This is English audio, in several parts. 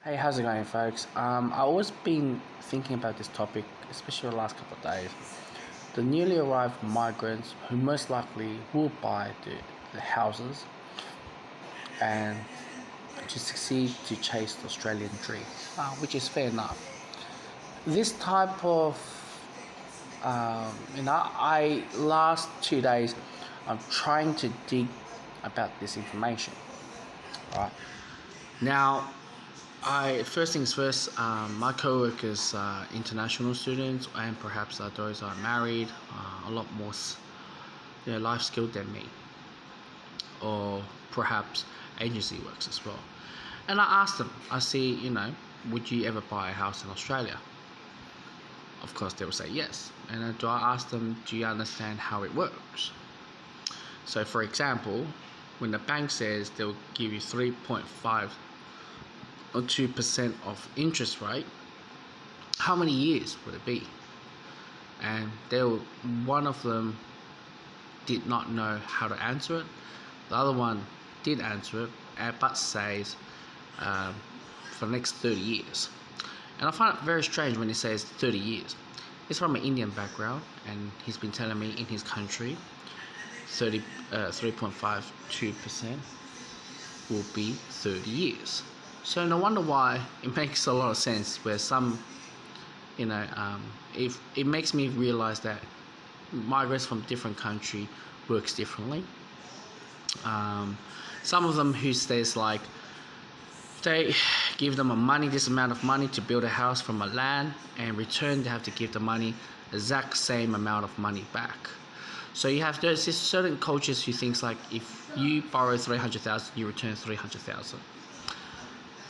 Hey, how's it going, folks? I was been thinking about this topic, especially the last couple of days. The newly arrived migrants who most likely will buy the houses and to succeed to chase the Australian dream, which is fair enough. This type of, I last 2 days, I'm trying to dig about this information. Right now, first things first, my co-workers are international students and perhaps those are married, a lot more life skilled than me, or perhaps agency works as well. And I asked them, I see, would you ever buy a house in Australia? Of course, they will say yes. And then do I ask them, do you understand how it works? So, for example, when the bank says they'll give you 3.5 or 2% of interest rate, how many years would it be? And one of them did not know how to answer it. The other one did answer it, but says for the next 30 years. And I find it very strange when he says 30 years. He's from an Indian background, and he's been telling me in his country 3.52% will be 30 years. So no wonder why it makes a lot of sense where some, if it makes me realize that migrants from different country works differently. Some of them who says like they give them this amount of money to build a house from a land, and in return they have to give the money exact same amount of money back. So there's certain cultures who thinks like if you borrow 300,000, you return 300,000.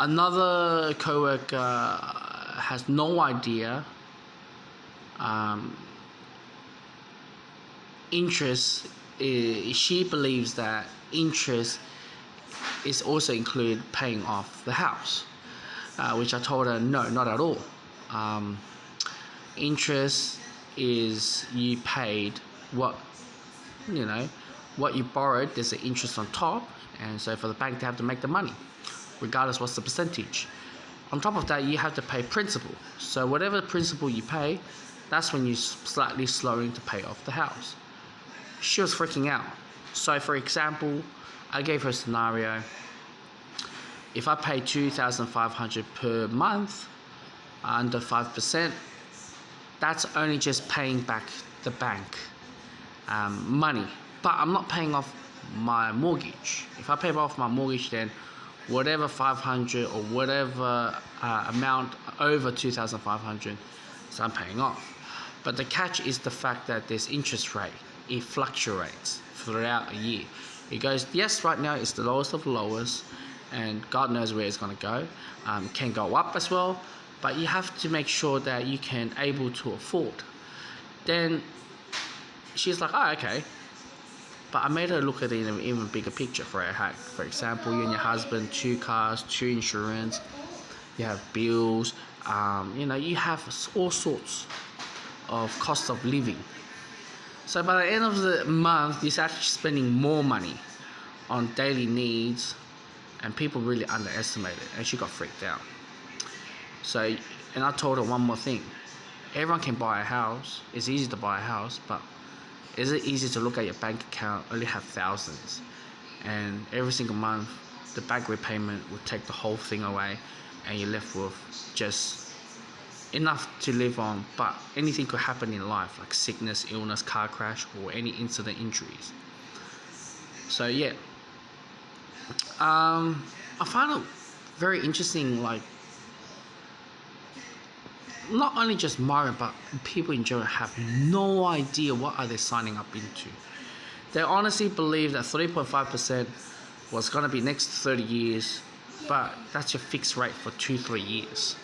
Another co-worker has no idea. Interest, she believes that interest is also included paying off the house, which I told her no, not at all. Interest is you paid what you borrowed. There's an interest on top, and so for the bank they have to make the money, regardless what's the percentage. On top of that, you have to pay principal. So whatever principal you pay, that's when you're slightly slowing to pay off the house. She was freaking out. So for example, I gave her a scenario. If I pay $2,500 per month, under 5%, that's only just paying back the bank money. But I'm not paying off my mortgage. If I pay off my mortgage, then whatever 500 or whatever amount over 2,500, so I'm paying off. But the catch is the fact that there's interest rate. It fluctuates throughout a year. It goes, yes, right now it's the lowest of the lowest, and God knows where it's going to go. It can go up as well, but you have to make sure that you can able to afford. Then she's like, oh, okay. But I made her look at it in an even bigger picture for her. For example, you and your husband, 2 cars, 2 insurance, you have bills, you have all sorts of cost of living. So by the end of the month, you're actually spending more money on daily needs, and people really underestimate it, and she got freaked out. So, and I told her one more thing. Everyone can buy a house. It's easy to buy a house, but is it easy to look at your bank account, only have thousands, and every single month the bank repayment will take the whole thing away, and you're left with just enough to live on, but anything could happen in life, like sickness, illness, car crash, or any incident injuries. So yeah, I find it very interesting, like not only just migrant, but people in general have no idea what are they signing up into. They honestly believe that 3.5% was going to be next 30 years, but that's your fixed rate for 2-3 years.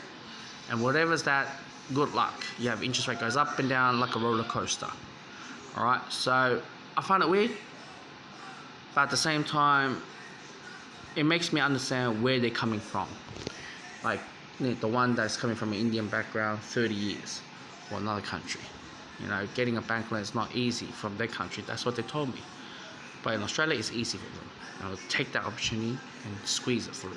And whatever's that, good luck. You have interest rate goes up and down like a roller coaster. Alright, so I find it weird, but at the same time, it makes me understand where they're coming from. Like the one that's coming from an Indian background, 30 years, or another country. Getting a bank loan is not easy from their country. That's what they told me. But in Australia, it's easy for them. Take that opportunity and squeeze it through.